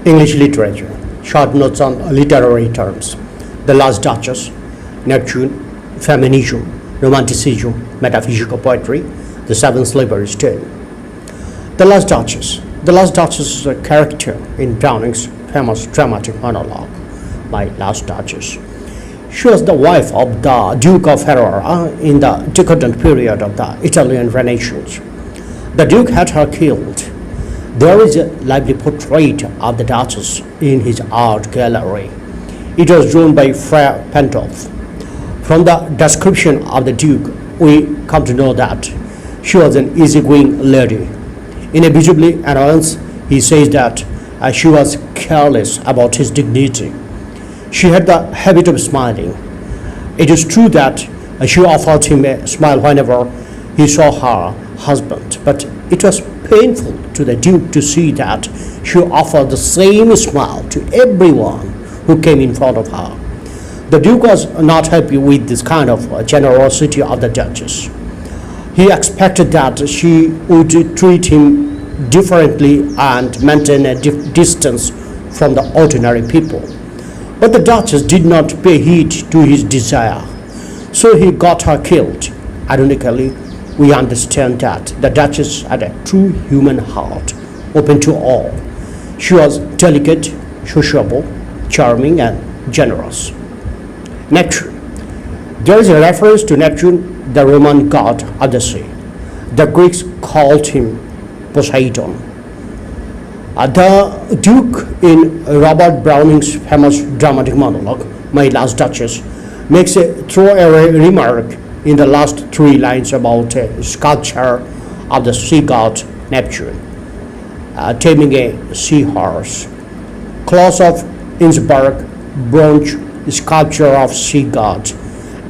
English literature, short notes on literary terms: The Last Duchess, Neptune, Feminism, Romanticism, Metaphysical Poetry, The Seven Slavers' Tale. The Last Duchess. The Last Duchess is a character in Browning's famous dramatic monologue, My Last Duchess. She was the wife of the Duke of Ferrara in the decadent period of the Italian Renaissance. The Duke had her killed. There is a lively portrait of the Duchess in his art gallery. It was drawn by Fra Pentolf. From the description of the Duke, we come to know that she was an easygoing lady. In a visibly announced, he says that she was careless about his dignity. She had the habit of smiling. It is true that she offered him a smile whenever he saw her husband, but it was painful to the Duke to see that she offered the same smile to everyone who came in front of her. The Duke was not happy with this kind of generosity of the Duchess. He expected that she would treat him differently and maintain a distance from the ordinary people. But the Duchess did not pay heed to his desire, so he got her killed. Ironically, we understand that the Duchess had a true human heart, open to all. She was delicate, sociable, charming, and generous. Neptune. There is a reference to Neptune, the Roman god of the sea. The Greeks called him Poseidon. The Duke in Robert Browning's famous dramatic monologue, My Last Duchess, makes a throwaway remark in the last three lines about a sculpture of the sea god Neptune, taming a seahorse. Claus of Innsbruck bronze sculpture of sea god.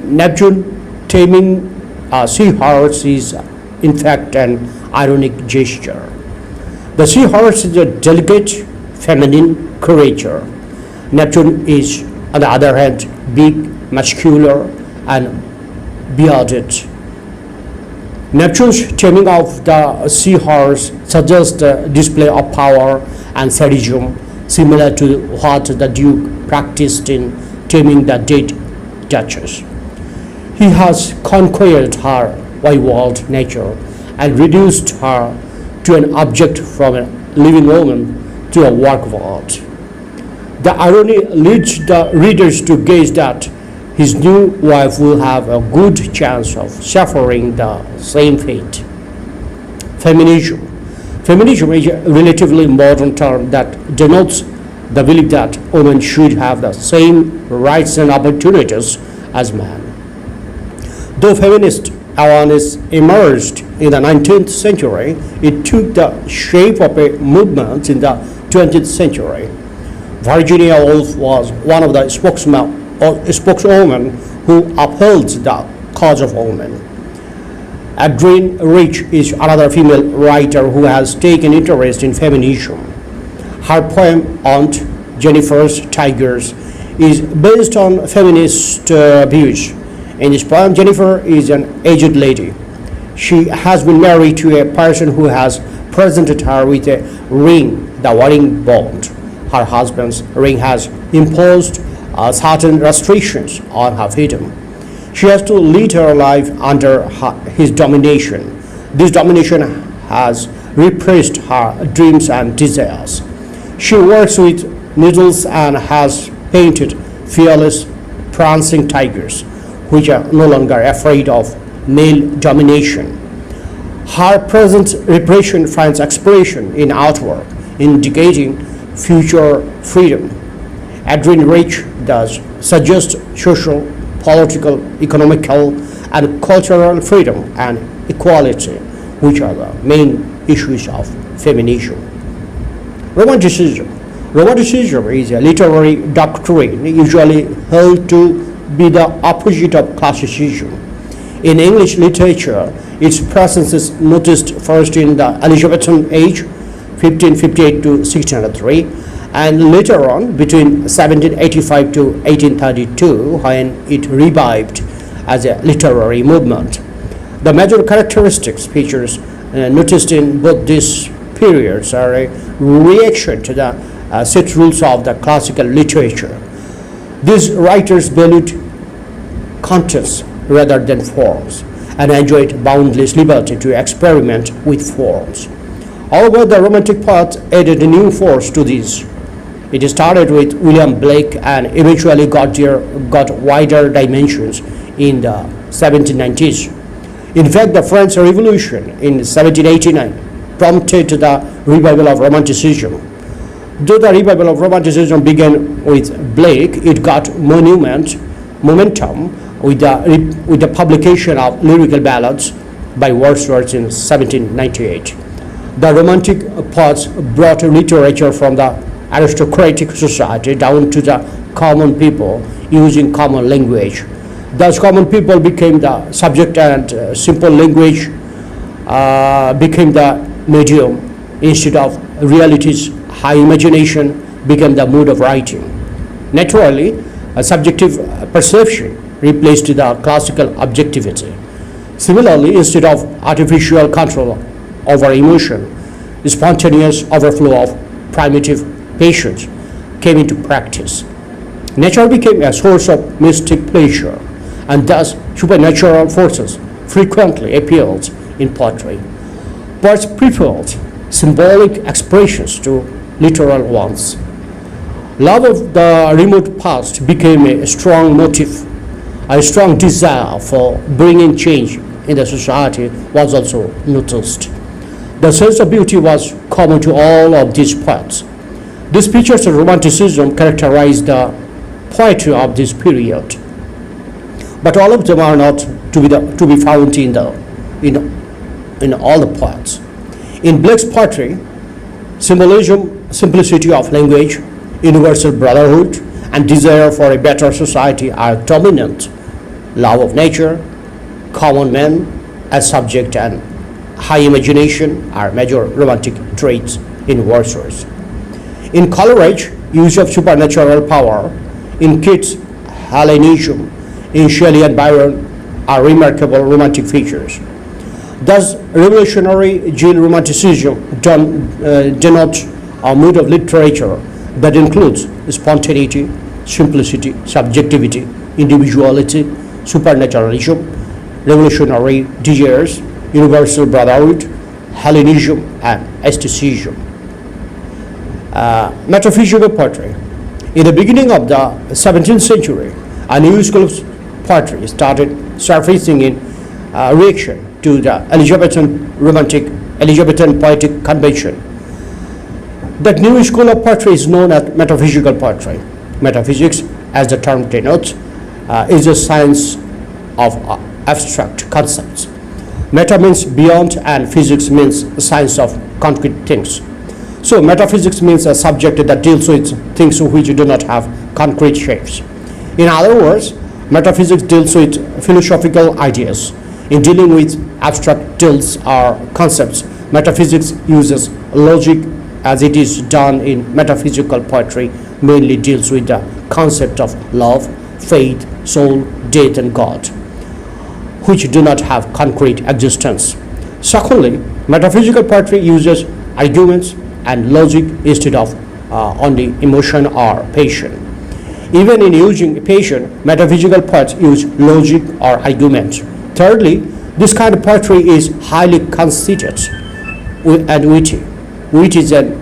Neptune taming a seahorse is in fact an ironic gesture. The seahorse is a delicate, feminine creature. Neptune is, on the other hand, big, muscular, and bearded. Neptune's taming of the seahorse suggests a display of power and sadism, similar to what the Duke practiced in taming the dead Duchess. He has conquered her wayward nature and reduced her to an object from a living woman to a work of art. The irony leads the readers to guess that his new wife will have a good chance of suffering the same fate. Feminism. Feminism is a relatively modern term that denotes the belief that women should have the same rights and opportunities as men. Though feminist awareness emerged in the 19th century, it took the shape of a movement in the 20th century. Virginia Woolf was one of the spokeswomen who upheld the cause of women. Adrienne Rich is another female writer who has taken interest in feminism. Her poem Aunt Jennifer's Tigers is based on feminist views. In this poem, Jennifer is an aged lady. She has been married to a person who has presented her with a ring, the wedding bond. Her husband's ring has imposed certain restrictions on her freedom. She has to lead her life under his domination. This domination has repressed her dreams and desires. She works with needles and has painted fearless, prancing tigers, which are no longer afraid of male domination. Her present repression finds expression in artwork, indicating future freedom. Adrienne Rich does suggest social, political, economical, and cultural freedom and equality, which are the main issues of feminism. Romanticism. Romanticism is a literary doctrine usually held to be the opposite of classicism. In English literature, its presence is noticed first in the Elizabethan age, 1558 to 1603, and later on between 1785 to 1832, when it revived as a literary movement. The major characteristics features noticed in both this periods are a reaction to the set rules of the classical literature. These writers valued contents rather than forms and enjoyed boundless liberty to experiment with forms. However, the Romantic poets added a new force to this. It started with William Blake and eventually got wider dimensions in the 1790s. In fact, the French Revolution in 1789 prompted the revival of Romanticism. Though the revival of Romanticism began with Blake, it got momentum with the publication of lyrical ballads by Wordsworth in 1798. The Romantic poets brought literature from the aristocratic society down to the common people using common language. Thus, common people became the subject and simple language became the medium. Instead of reality's high imagination became the mood of writing. Naturally, a subjective perception replaced the classical objectivity. Similarly, instead of artificial control over emotion, the spontaneous overflow of primitive passions came into practice. Nature became a source of mystic pleasure, and thus supernatural forces frequently appeared in poetry. Poets preferred symbolic expressions to literal ones. Love of the remote past became a strong motive. A strong desire for bringing change in the society was also noticed. The sense of beauty was common to all of these poets. These features of Romanticism characterized the poetry of this period, but all of them are not to be found in all the poets. In Blake's poetry, symbolism, simplicity of language, universal brotherhood, and desire for a better society are dominant. Love of nature, common men as subject, and high imagination are major romantic traits in Wordsworth. In Coleridge, use of supernatural power, in Keats, Hellenism, in Shelley and Byron are remarkable romantic features. Thus, revolutionary Jill Romanticism denotes a mood of literature that includes spontaneity, simplicity, subjectivity, individuality, supernaturalism, revolutionary desires, universal brotherhood, Hellenism, and aestheticism. Metaphysical poetry. In the beginning of the 17th century, a new school of poetry started surfacing in reaction to the Elizabethan poetic convention. That new school of poetry is known as metaphysical poetry. Metaphysics, as the term denotes, is a science of abstract concepts. Meta means beyond, and physics means science of concrete things. So metaphysics means a subject that deals with things which do not have concrete shapes. In other words, metaphysics deals with philosophical ideas. In dealing with abstract deals or concepts, metaphysics uses logic, as it is done in metaphysical poetry, mainly deals with the concept of love, faith, soul, death, and God, which do not have concrete existence. Secondly, metaphysical poetry uses arguments and logic instead of only emotion or passion. Even in using passion, metaphysical poets use logic or arguments. Thirdly, this kind of poetry is highly conceited and witty. Wit is an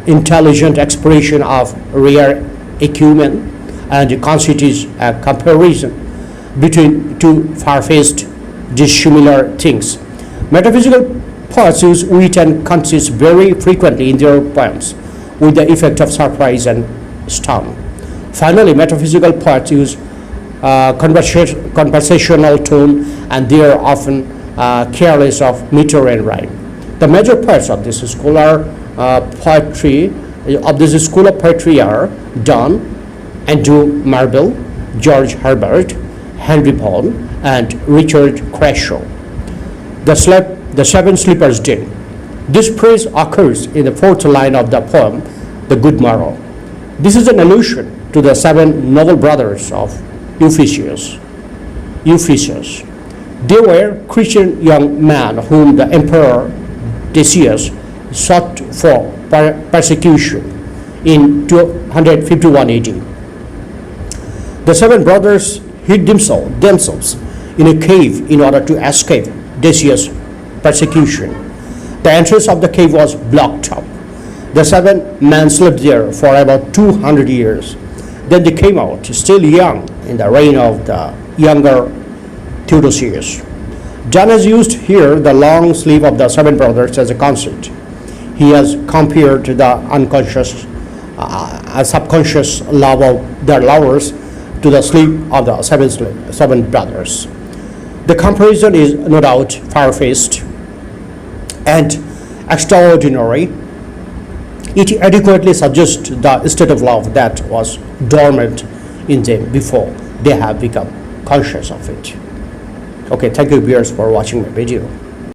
intelligent expression of rare acumen, and conceit is a comparison between two far-fetched, dissimilar things. Metaphysical poets use wit and conceit very frequently in their poems, with the effect of surprise and stun. Finally, metaphysical poets use conversational tone, and they are often careless of meter and rhyme. The major poets of this school are Donne, Andrew Marvell, George Herbert, Henry Vaughan, and Richard Crashaw. The Seven Sleepers Din. This praise occurs in the fourth line of the poem, The Good Morrow. This is an allusion to the seven noble brothers of Ephesus. They were Christian young men whom the Emperor Decius sought for persecution in 251 AD. The seven brothers hid themselves in a cave in order to escape Decius' persecution. The entrance of the cave was blocked up. The seven men lived there for about 200 years. Then they came out, still young, in the reign of the younger Theodosius. John has used here the long sleep of the seven brothers as a concept. He has compared the unconscious, subconscious love of their lovers to the sleep of the seven brothers. The comparison is no doubt far-fetched and extraordinary. It adequately suggests the state of love that was dormant in them before they have become conscious of it. Okay, thank you viewers for watching my video.